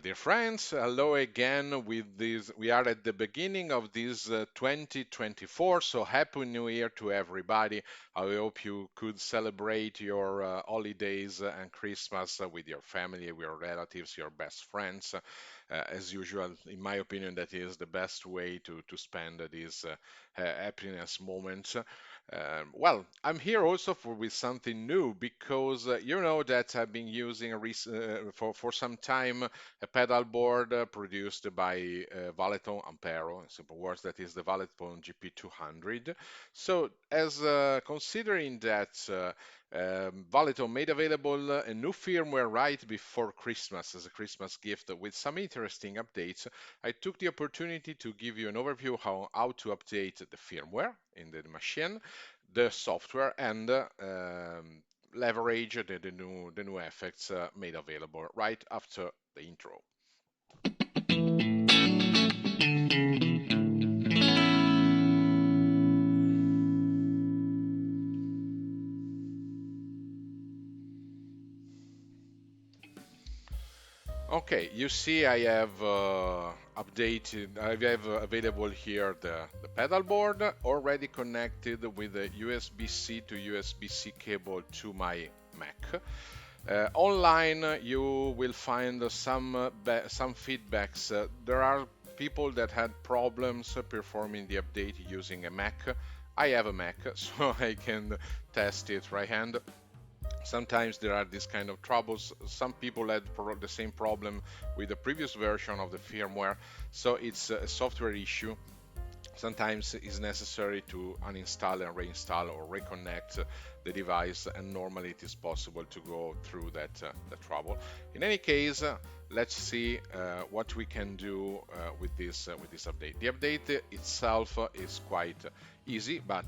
Dear friends, hello again with this. We are at the beginning of this 2024, so Happy New Year to everybody. I hope you could celebrate your holidays and Christmas with your family, with your relatives, your best friends. As usual, in my opinion, that is the best way to spend these happiness moments. Well, I'm here also with something new because you know that I've been using for some time a pedal board produced by Valeton Ampero, in simple words, that is the Valeton GP-200. So, as considering that Valeton made available a new firmware right before Christmas as a Christmas gift with some interesting updates, I took the opportunity to give you an overview how to update the firmware in the machine, the software, and leverage the new effects made available right after the intro. Okay, you see I have I have available here the pedal board already connected with a USB-C to USB-C cable to my Mac. Online, you will find some feedbacks. There are people that had problems performing the update using a Mac. I have a Mac, so I can test it right hand. Sometimes there are these kind of troubles. Some people had the same problem with the previous version of the firmware, so it's a software issue. Sometimes it's necessary to uninstall and reinstall or reconnect the device, and normally it is possible to go through that trouble. In any case, let's see what we can do with this update. The update itself is quite easy, but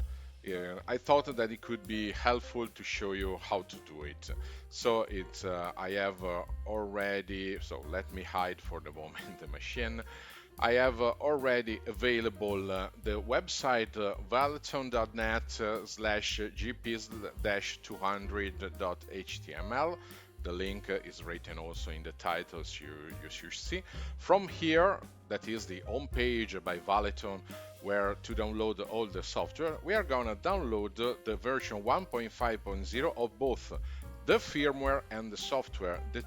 I thought that it could be helpful to show you how to do it. So I have already. So let me hide for the moment the machine. I have already available the website valeton.net slash gp-200.html. The link is written also in the titles you should see. From here, that is the home page by Valeton, where to download all the software, we are gonna download the version 1.5.0 of both the firmware and the software. The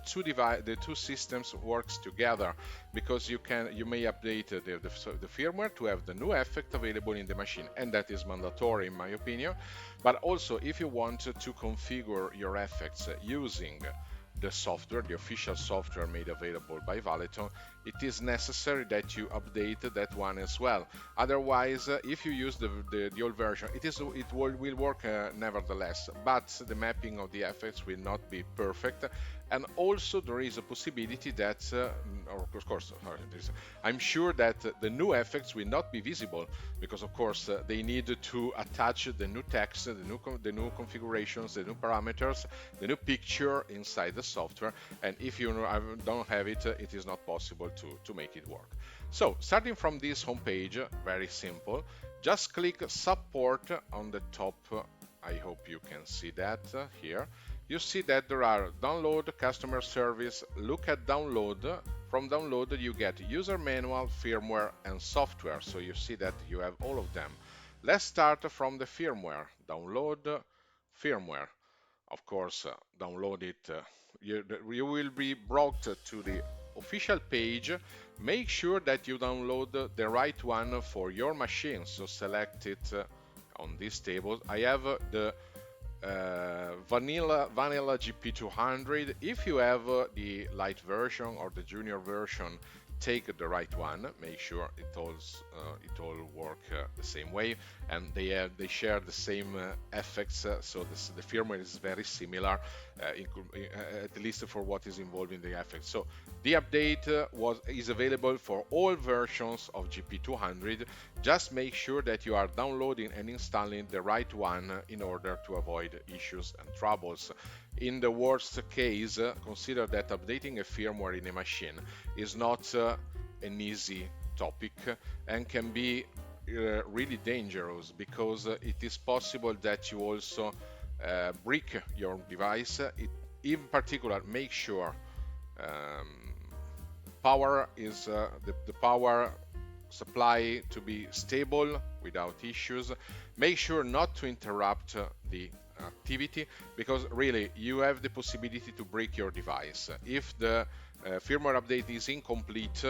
two systems works together because you may update the firmware to have the new effect available in the machine, and that is mandatory in my opinion. But also, if you want to configure your effects using the software, the official software made available by Valeton, it is necessary that you update that one as well. Otherwise, if you use the old version, it will work nevertheless, but the mapping of the effects will not be perfect. And also there is a possibility that, or of course, I'm sure that the new effects will not be visible because, of course, they need to attach the new text, the new configurations, the new parameters, the new picture inside the software. And if you don't have it, it is not possible to make it work. So, starting from this homepage, very simple. Just click Support on the top. I hope you can see that here. You see that there are download, customer service, look at download. From download you get user manual, firmware and software. So you see that you have all of them. Let's start from the firmware. Download firmware. Of course, download it. You will be brought to the official page. Make sure that you download the right one for your machine. So select it on this table. I have the vanilla GP-200. If you have the light version or the junior version, take the right one. Make sure it all work the same way, and they share the same effects. So the firmware is very similar, at least for what is involved in the effects. So the update is available for all versions of GP200. Just make sure that you are downloading and installing the right one in order to avoid issues and troubles. In the worst case, consider that updating a firmware in a machine is not an easy topic and can be really dangerous because it is possible that you also brick your device. In particular, make sure um, power is the power supply to be stable without issues. Make sure not to interrupt the activity, because really you have the possibility to break your device. If the firmware update is incomplete,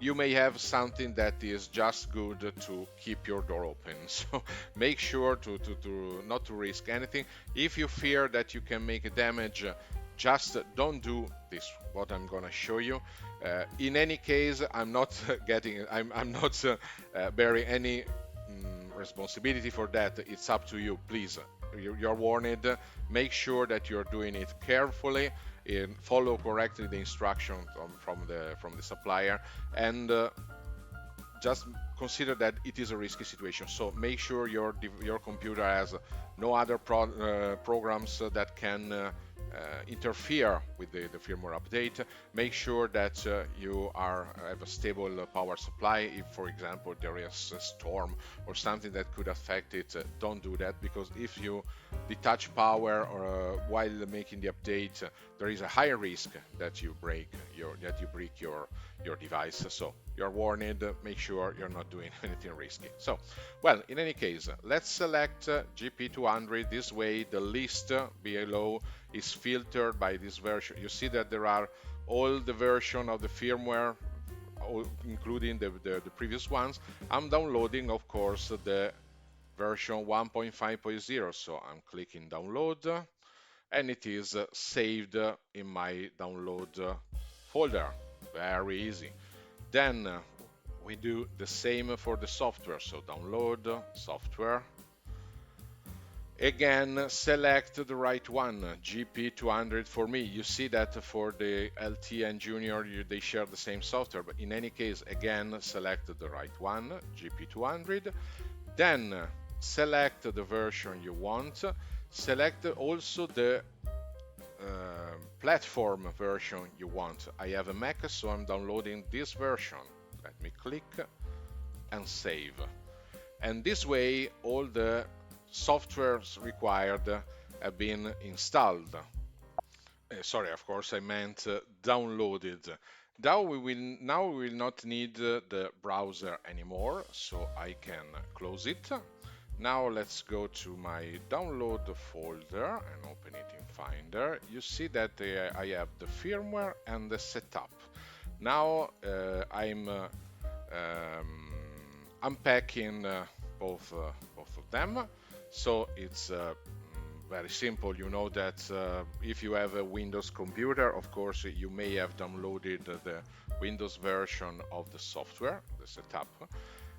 you may have something that is just good to keep your door open. So make sure to not to risk anything. If you fear that you can make a damage, just don't do this, what I'm gonna show you. In any case, I'm not I'm not bearing any responsibility for that. It's up to you. Please, you're warned. Make sure that you're doing it carefully and follow correctly the instructions from the supplier, and just consider that it is a risky situation. So make sure your computer has no other programs that can interfere with the firmware update. Make sure that you have a stable power supply. If, for example, there is a storm or something that could affect it, don't do that, because if you detach power or while making the update, there is a higher risk that you break your device. So you're warned. Make sure you're not doing anything risky. So, well, in any case, let's select GP200. This way, the list below is filtered by this version. You see that there are all the version of the firmware, including the previous ones. I'm downloading, of course, the version 1.5.0. So I'm clicking download, and it is saved in my download folder. Very easy. Then we do the same for the software. So download software. Again, select the right one, GP200 for me. You see that for the LT and Junior, they share the same software, but in any case, again, select the right one, GP200. Then select the version you want. Select also the platform version you want. I have a Mac, so I'm downloading this version. Let me click and save. And this way, all the softwares required have been installed. Sorry, of course, I meant downloaded. Now we will not need the browser anymore, so I can close it. Now let's go to my download folder and open it in Finder. You see that I have the firmware and the setup. Now I'm unpacking both of them. So it's very simple. You know that if you have a Windows computer, of course, you may have downloaded the Windows version of the software, the setup,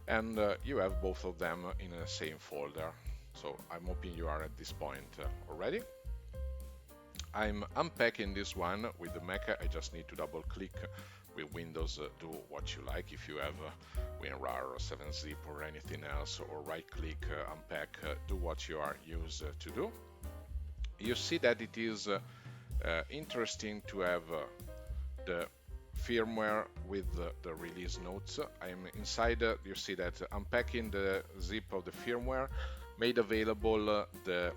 and you have both of them in the same folder. So I'm hoping you are at this point already. I'm unpacking this one with the Mac. I just need to double click. With Windows, do what you like. If you have WinRAR or 7-zip or anything else, or right click, unpack, do what you are used to do. You see that it is interesting to have the firmware with the release notes. I'm inside. You see that unpacking the zip of the firmware made available the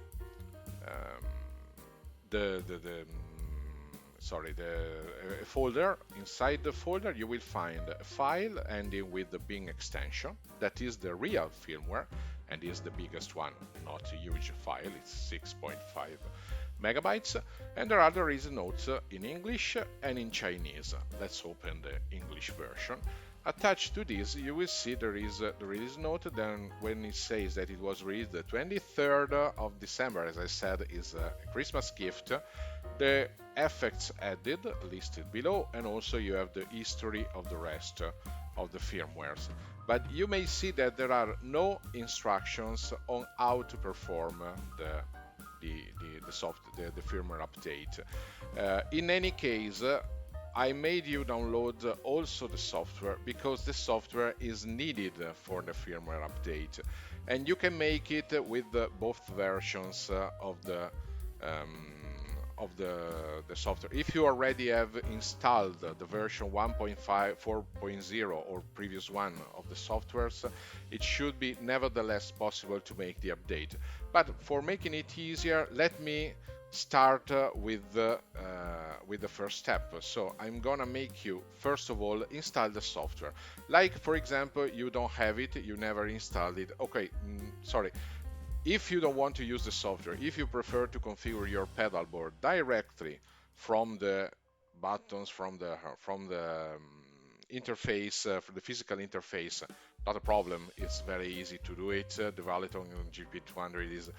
folder. Inside the folder you will find a file ending with the Bing extension. That is the real firmware and is the biggest one, not a huge file. It's 6.5 megabytes, and there are the release notes in English and in Chinese. Let's open the English version. Attached to this, you will see there is the release note. Then when it says that it was released the 23rd of December, as I said, is a Christmas gift. The effects added listed below, and also you have the history of the rest of the firmwares. But you may see that there are no instructions on how to perform the firmware update. In any case, I made you download also the software because the software is needed for the firmware update, and you can make it with both versions of the software. If you already have installed the version 1.5, 4.0 or previous one of the softwares, it should be nevertheless possible to make the update. But for making it easier, let me start with the first step. So I'm gonna make you first of all install the software. Like for example, you don't have it, you never installed it. Okay, sorry. If you don't want to use the software, if you prefer to configure your pedal board directly from the buttons, from the interface, for the physical interface, not a problem. It's very easy to do it. The Valeton GP-200 is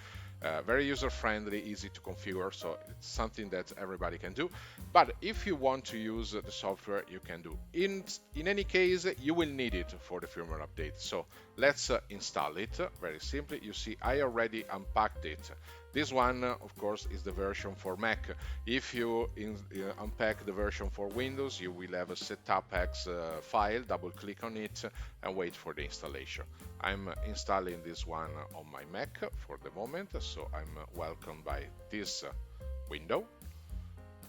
very user-friendly, easy to configure, so it's something that everybody can do. But if you want to use the software, you can do. In any case, you will need it for the firmware update. So let's install it very simply. You see, I already unpacked it. This one, of course, is the version for Mac. If you unpack the version for Windows, you will have a setup.x file, double click on it and wait for the installation. I'm installing this one on my Mac for the moment, so I'm welcomed by this window.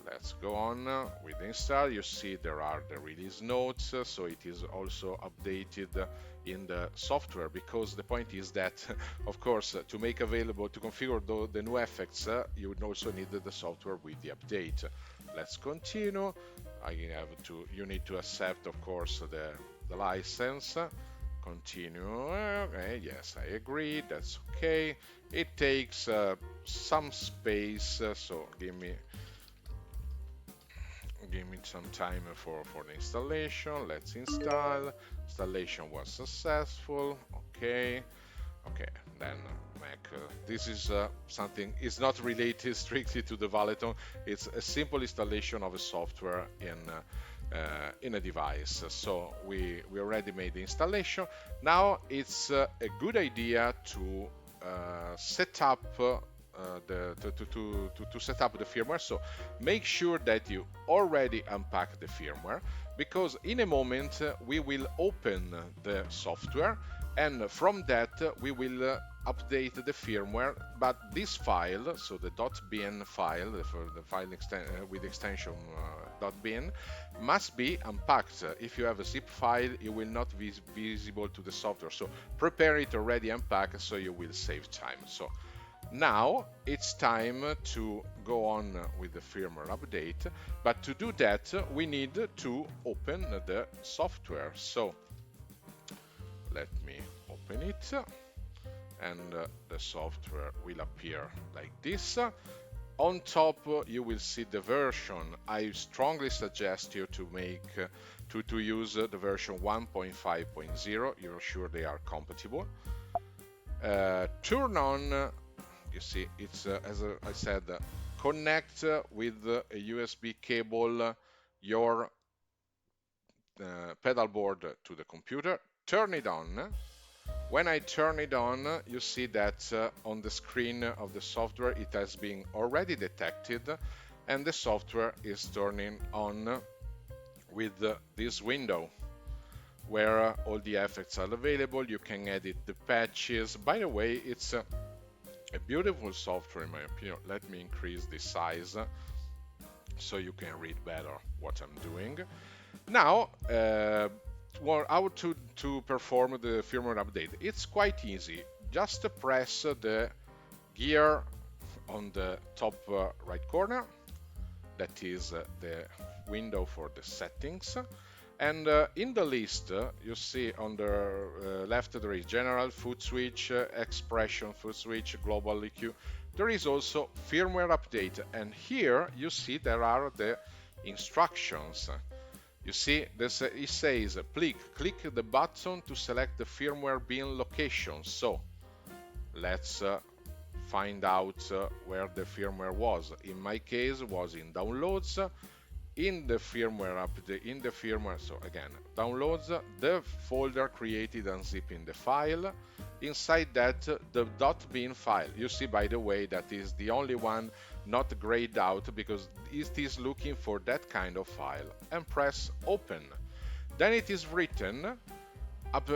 Let's go on with install. You see there are the release notes, so it is also updated in the software, because the point is that, of course, to make available, to configure the new effects, you would also need the software with the update. Let's continue. You need to accept, of course, the license. Continue. Okay, yes, I agree. That's okay. It takes some space, so give me some time for the installation. Let's install. Installation was successful. Okay, then Mac. This is something, it's not related strictly to the Valeton. It's a simple installation of a software in a device. So we already made the installation. Now it's a good idea to set up to set up the firmware. So make sure that you already unpack the firmware, because in a moment we will open the software, and from that we will update the firmware. But this file, so the .bin file, the file with extension .bin, must be unpacked. If you have a zip file, it will not be visible to the software. So prepare it already unpacked, so you will save time. So now it's time to go on with the firmware update, but to do that we need to open the software. So let me open it, and the software will appear like this. On top you will see the version. I strongly suggest you to use the version 1.5.0. You're sure they are compatible. Turn on. You see, it's as I said, connect with a USB cable your pedal board to the computer. Turn it on. When I turn it on, you see that on the screen of the software it has been already detected, and the software is turning on with this window where all the effects are available. You can edit the patches. By the way, it's a beautiful software in my opinion. Let me increase the size so you can read better what I'm doing. Now, how to perform the firmware update? It's quite easy. Just press the gear on the top right corner. That is the window for the settings. And in the list, you see on the left there is General, Foot Switch, Expression, Foot Switch, Global EQ. There is also Firmware Update, and here you see there are the instructions. You see, it says, click the button to select the firmware bin location. So let's find out where the firmware was. In my case, was in Downloads. In the firmware update, so again, downloads, the folder created, unzipping the file. Inside that, the .bin file. You see, by the way, that is the only one not grayed out, because it is looking for that kind of file. And press open. Then it is written,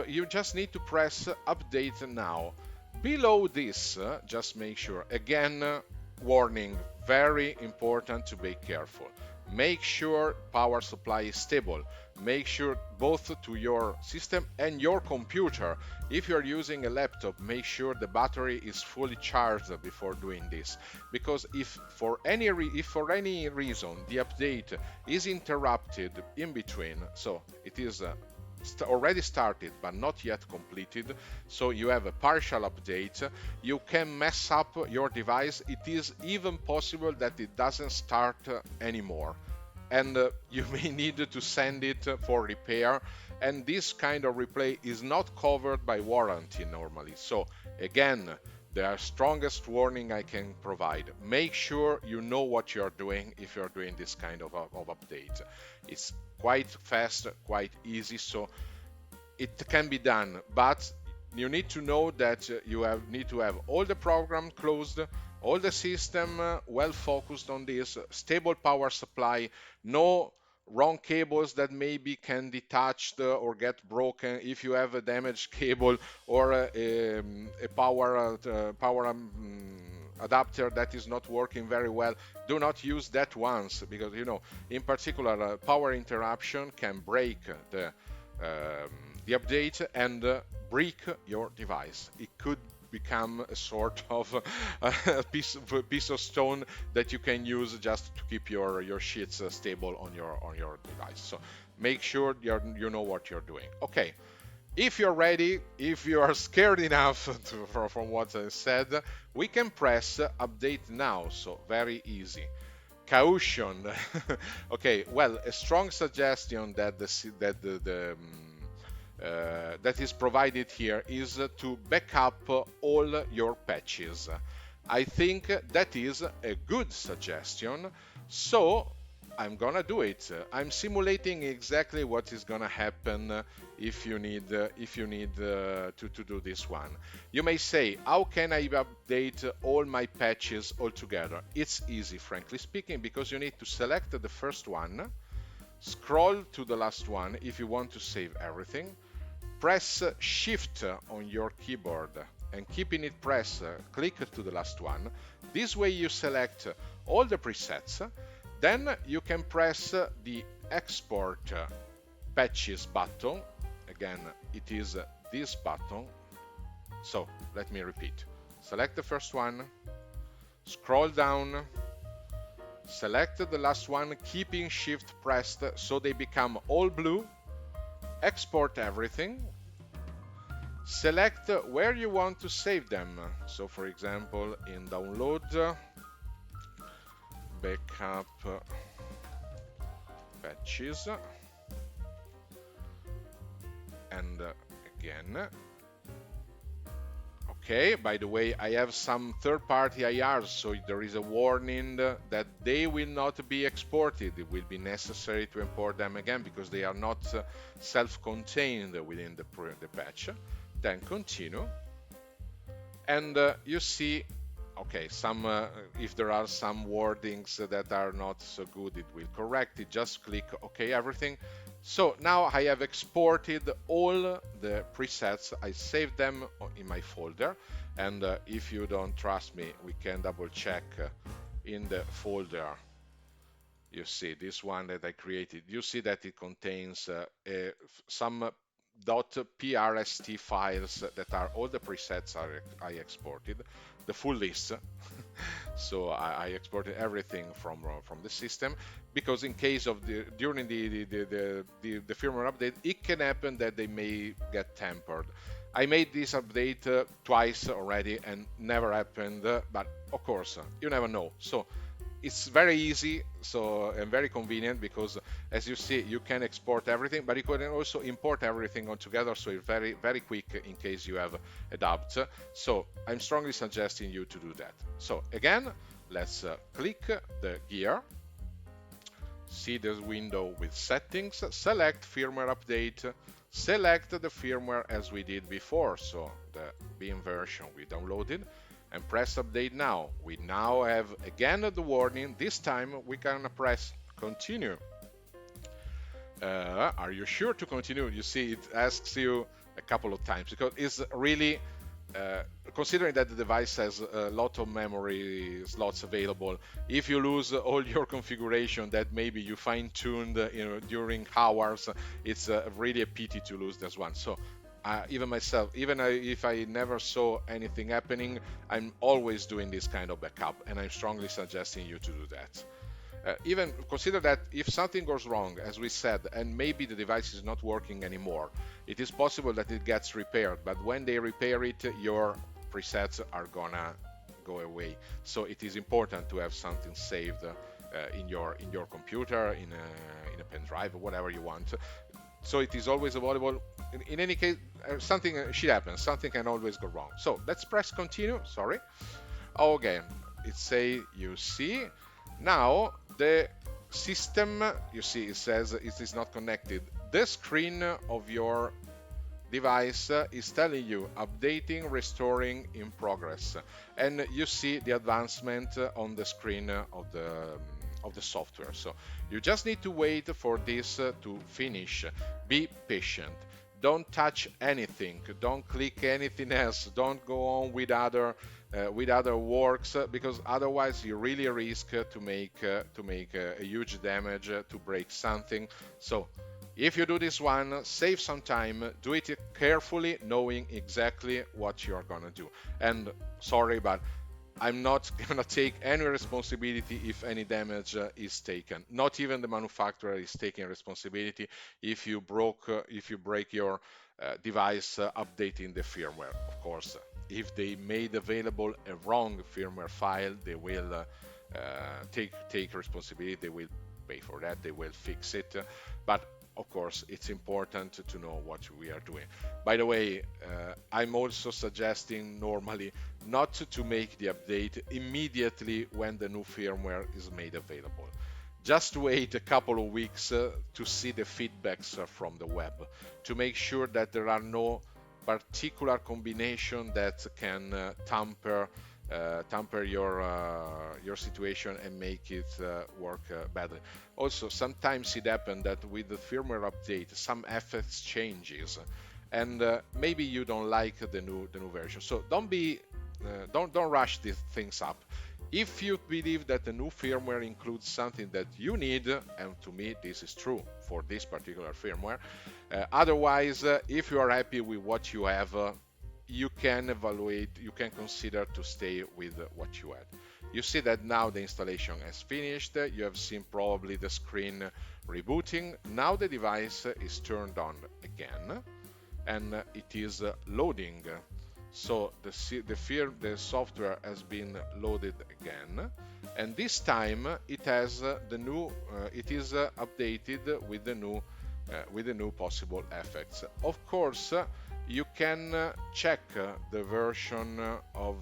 you just need to press update now. Below this, just make sure, again, warning, very important to be careful. Make sure power supply is stable. Make sure both to your system and your computer. If you're using a laptop, make sure the battery is fully charged before doing this. Because if for any reason the update is interrupted in between, so it is already started but not yet completed, so you have a partial update, you can mess up your device. It is even possible that it doesn't start anymore, and you may need to send it for repair, and this kind of replay is not covered by warranty normally. So again, the strongest warning I can provide: make sure you know what you're doing if you're doing this kind of update. It's quite fast, quite easy, so it can be done, but you need to know that need to have all the program closed, all the system well focused on this, stable power supply, no wrong cables that maybe can detached or get broken if you have a damaged cable, or a power adapter that is not working very well. Do not use that once, because in particular power interruption can break the update and break your device. It could become a sort of a piece of stone that you can use just to keep your sheets stable on your device. So make sure you know what you're doing. Okay, if you're ready, if you are scared enough from what I said, we can press update now. So very easy. Caution. Okay, well, a strong suggestion that that is provided here is to back up all your patches. I think that is a good suggestion, so I'm gonna do it. I'm simulating exactly what is gonna happen if you need to do this one. You may say, how can I update all my patches all together? It's easy, frankly speaking, because you need to select the first one, scroll to the last one if you want to save everything, press Shift on your keyboard and keeping it pressed, click to the last one. This way you select all the presets. Then you can press the Export Patches button. Again, it is this button. So let me repeat. Select the first one, scroll down, select the last one, keeping Shift pressed so they become all blue. Export everything, select where you want to save them. So for example, in download, backup patches, and again, okay, by the way, I have some third-party IRs, so there is a warning that they will not be exported. It will be necessary to import them again because they are not self-contained within the patch. Then continue, and you see, okay, if there are some wordings that are not so good, it will correct it. Just click OK everything. So now I have exported all the presets. I saved them in my folder, and if you don't trust me, we can double check in the folder. You see this one that I created. You see that it contains some .prst files that are all the presets I exported, the full list. So I exported everything from the system, because in case of during the firmware update, it can happen that they may get tampered. I made this update twice already and never happened, but of course you never know. So it's very easy, and very convenient, because as you see, you can export everything, but you can also import everything all together, so it's very, very quick in case you have a doubt. So I'm strongly suggesting you to do that. So again, let's click the gear, see this window with settings, select firmware update, select the firmware as we did before, so the Beam version we downloaded, and press update now. We now have again the warning. This time we can press continue. Are you sure to continue? You see, it asks you a couple of times because it's really considering that the device has a lot of memory slots available, if you lose all your configuration that maybe you fine-tuned, during hours, it's really a pity to lose this one. So even myself, even if I never saw anything happening, I'm always doing this kind of backup, and I'm strongly suggesting you to do that. Even consider that if something goes wrong, as we said, and maybe the device is not working anymore, it is possible that it gets repaired, but when they repair it, your presets are gonna go away. So it is important to have something saved in your computer, in a pen drive, or whatever you want. So it is always available. In any case, something should happen. Something can always go wrong. So let's press continue. Sorry. Okay, it say you see. Now the system, you see, it says it is not connected. The screen of your device is telling you updating, restoring, in progress, and you see the advancement on the screen of the software. So you just need to wait for this to finish. Be patient. Don't touch anything. Don't click anything else. Don't go on with other works, because otherwise you really risk to make a huge damage, to break something. So if you do this one, save some time, do it carefully, knowing exactly what you're gonna do. And sorry, but I'm not gonna take any responsibility if any damage is taken. Not even the manufacturer is taking responsibility if you break your device updating the firmware. Of course, if they made available a wrong firmware file, they will take responsibility. They will pay for that. They will fix it. But of course, it's important to know what we are doing. By the way, I'm also suggesting normally not to make the update immediately when the new firmware is made available. Just wait a couple of weeks to see the feedbacks from the web, to make sure that there are no particular combination that can tamper your situation and make it work badly. Also, sometimes it happens that with the firmware update, some effects changes, and maybe you don't like the new version. So don't rush these things up. If you believe that the new firmware includes something that you need, and to me this is true for this particular firmware, otherwise, if you are happy with what you have, you can consider to stay with what you had. You see that now the installation has finished. You have seen probably the screen rebooting. Now the device is turned on again, and it is loading. So the software has been loaded again, and this time it has it is updated with the new possible effects. Of course, you can check the version of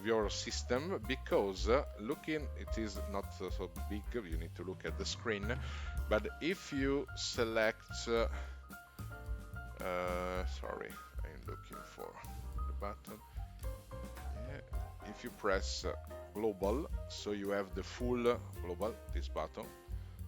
your system, because looking, it is not so big. You need to look at the screen. But if you select, sorry, I'm looking for the button. Yeah. If you press global, so you have the full global, this button,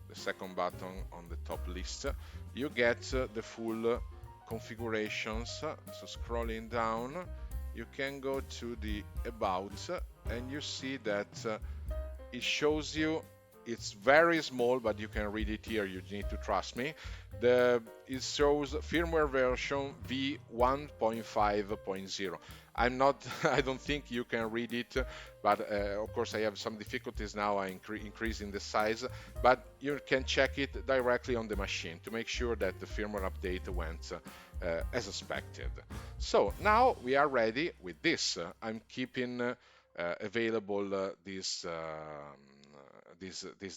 the second button on the top list, you get the full configurations. So scrolling down, you can go to the about, and you see that it shows you. It's very small, but you can read it here. You need to trust me. It shows firmware version v1.5.0. I don't think you can read it, but of course I have some difficulties now. I increasing the size, but you can check it directly on the machine to make sure that the firmware update went as expected. So now we are ready with this. I'm keeping available this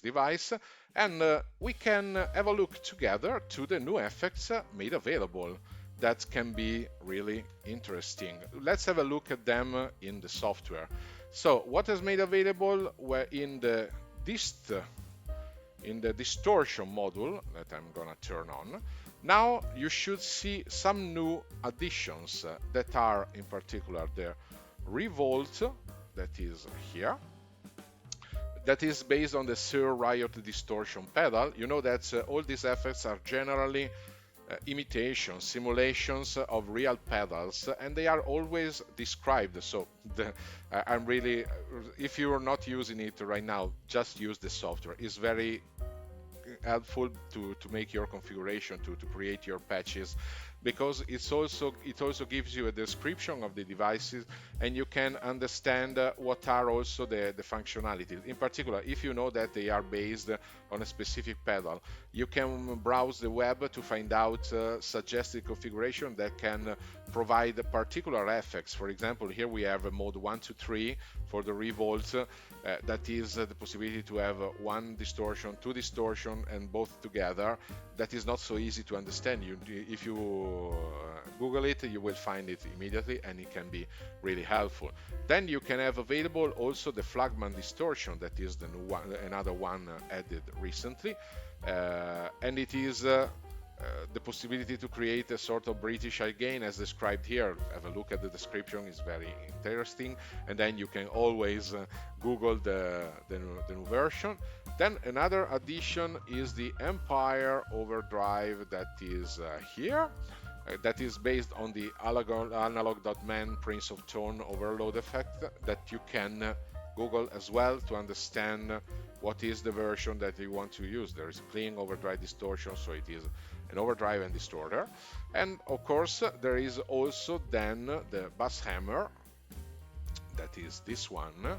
device, and we can have a look together to the new effects made available that can be really interesting. Let's have a look at them in the software. So what is made available were in the distortion module that I'm gonna turn on. Now you should see some new additions that are in particular the revolt, that is here. that is based on the Sir Riot distortion pedal. You know that all these effects are generally imitations, simulations of real pedals, and they are always described. So I'm really, if you're not using it right now, just use the software. It's very helpful to make your configuration, to create your patches, because it also gives you a description of the devices, and you can understand what are also the functionalities. In particular, if you know that they are based on a specific pedal, you can browse the web to find out suggested configuration that can provide particular effects. For example, here we have a mode 1 to 3 for the revolt. That is the possibility to have one distortion, two distortion, and both together. That is not so easy to understand. If you Google it, you will find it immediately, and it can be really helpful. Then you can have available also the flagman distortion. That is the new one, another one added recently, and it is the possibility to create a sort of British again as described here. Have a look at the description, it's very interesting, and then you can always Google the new version. Then another addition is the Empire Overdrive that is here. That is based on the analog.man Prince of Tone overload effect that you can Google as well to understand what is the version that you want to use. There is clean overdrive distortion, so it is an overdrive and distorter. And of course, there is also then the bass hammer, that is this one,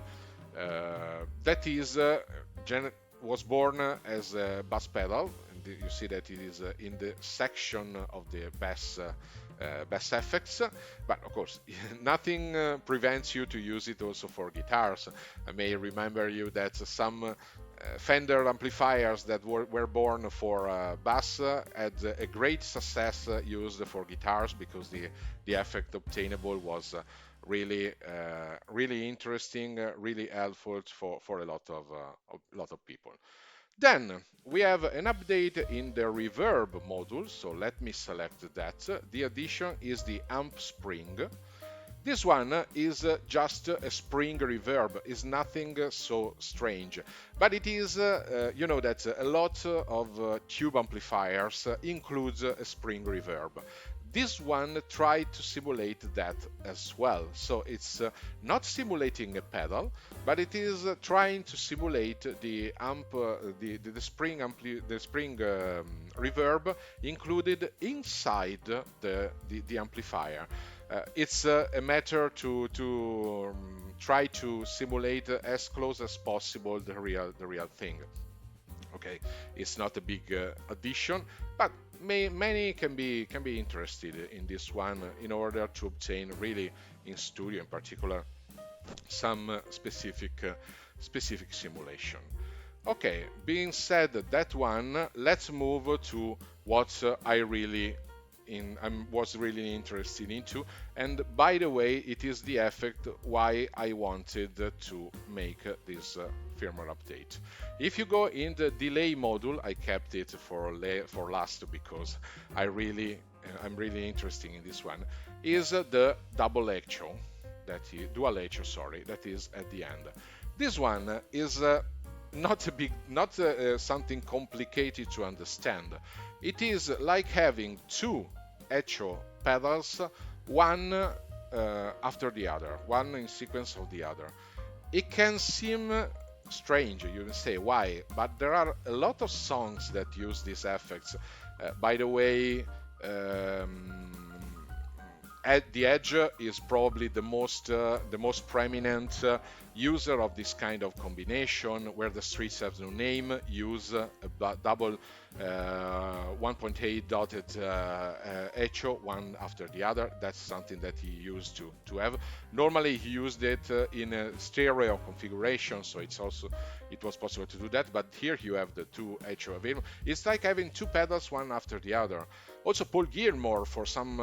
that is was born as a bass pedal. And you see that it is in the section of the bass effects, but of course nothing prevents you to use it also for guitars. I may remember you that some Fender amplifiers that were born for bass had a great success used for guitars, because the effect obtainable was really interesting, really helpful for a lot of people. Then we have an update in the reverb module, so let me select that. The addition is the amp spring. This one is just a spring reverb, is nothing so strange, but it is, you know that a lot of tube amplifiers includes a spring reverb. This one tried to simulate that as well. So it's not simulating a pedal, but it is trying to simulate the amp, the spring reverb included inside the amplifier. It's a matter to try to simulate as close as possible the real thing. Okay, it's not a big addition, but many can be interested in this one in order to obtain really in studio in particular some specific simulation. Okay, being said that one, let's move to what I was really interested into, and by the way, it is the effect why I wanted to make this firmware update. If you go in the delay module, I kept it for last because I'm really interested in this one, is the dual echo, that is at the end. This one is not something complicated to understand. It is like having two echo pedals, one after the other, one in sequence of the other. It can seem strange, you can say why, but there are a lot of songs that use these effects. By the way, the Edge is probably the most prominent user of this kind of combination, where the Streets Have No Name use a double 1.8 dotted echo, one after the other. That's something that he used to have. Normally he used it in a stereo configuration, so it was possible to do that, but here you have the two echo available. It's like having two pedals, one after the other. Also, Paul Gilmore, for some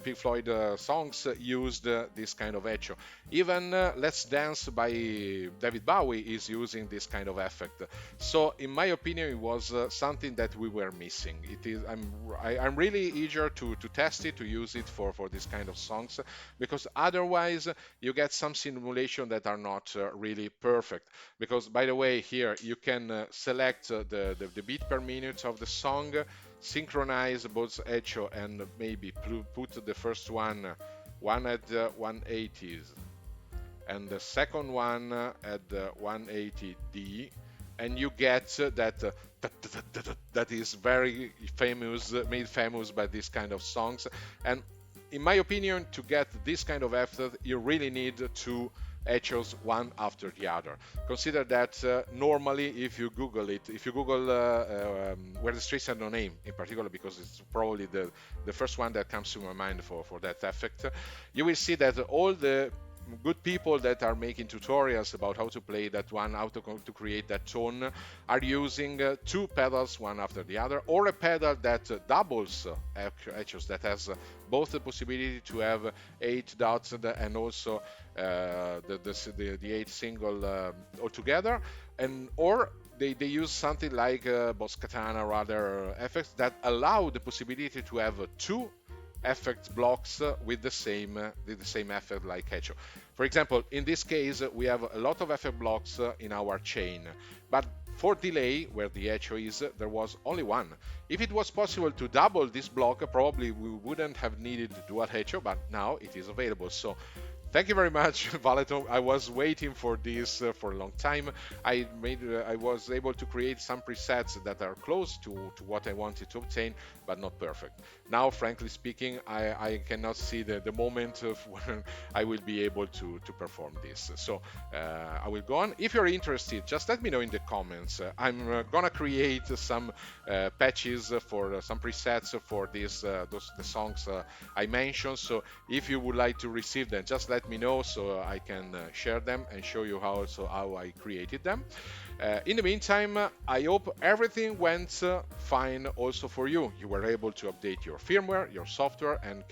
Pink Floyd songs, used this kind of echo. Even Let's Dance by David Bowie is using this kind of effect. So in my opinion, it was something that we were missing. It is. I'm really eager to test it, to use it for this kind of songs, because otherwise you get some simulation that are not really perfect. Because by the way, here you can select the beat per minute of the song, synchronize both echo and maybe put the first one at 180s and the second one at 180D, and you get that is very famous, made famous by this kind of songs. And in my opinion, to get this kind of effect, you really need two echoes one after the other. Consider that normally, if you Google it, if you Google Where the Streets Have No Name, in particular, because it's probably the first one that comes to my mind for that effect, you will see that all the good people that are making tutorials about how to play that one, how to create that tone, are using two pedals one after the other, or a pedal that doubles echoes, that has both the possibility to have 8 dots and also the 8 single altogether, and or they use something like Boss Katana or other effects that allow the possibility to have two effect blocks with the same effect like echo. For example, in this case, we have a lot of effect blocks in our chain, but for delay, where the echo is, there was only one. If it was possible to double this block, probably we wouldn't have needed dual echo, but now it is available. So thank you very much, Valeton. I was waiting for this for a long time. I was able to create some presets that are close to what I wanted to obtain, but not perfect. Now, frankly speaking, I cannot see the moment of when I will be able to perform this. So I will go on. If you're interested, just let me know in the comments. I'm gonna create some patches for some presets for the songs I mentioned. So if you would like to receive them, just let me know so I can share them and show you how I created them. In the meantime, I hope everything went fine also for you. You were able to update your firmware, your software, and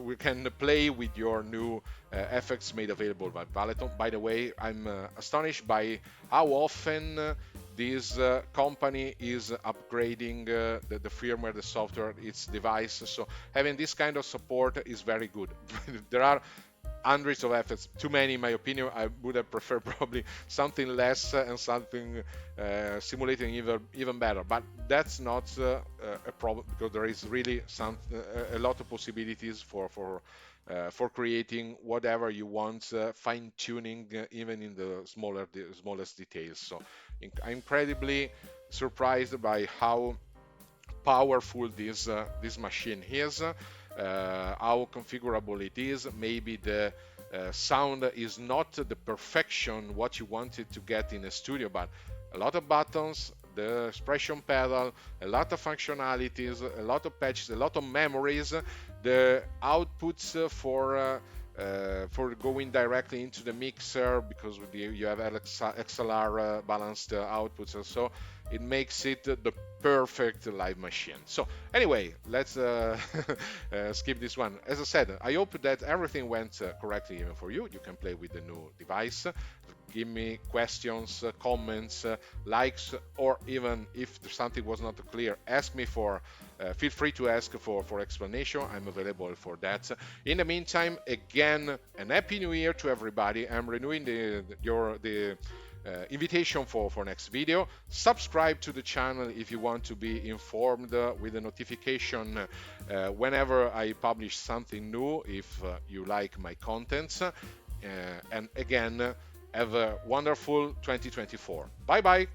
we can play with your new effects made available by Valeton. By the way, I'm astonished by how often this company is upgrading the firmware, the software, its device. So having this kind of support is very good. There are hundreds of effects, too many in my opinion. I would have preferred probably something less and something simulating even better, but that's not a problem, because there is really a lot of possibilities for creating whatever you want, fine tuning even in the smallest details. So I'm incredibly surprised by how powerful this machine is, how configurable it is. Maybe the sound is not the perfection what you wanted to get in a studio, but a lot of buttons, the expression pedal, a lot of functionalities, a lot of patches, a lot of memories, the outputs for going directly into the mixer, because you have XLR balanced outputs, and so it makes it the perfect live machine. So anyway, let's skip this one. As I said, I hope that everything went correctly even for you. You can play with the new device. Give me questions, comments, likes, or even if something was not clear, ask me for. Feel free to ask for explanation. I'm available for that. In the meantime, again, an happy new year to everybody. I'm renewing the invitation for next video. Subscribe to the channel if you want to be informed with a notification whenever I publish something new, if you like my contents. And again, have a wonderful 2024. Bye bye.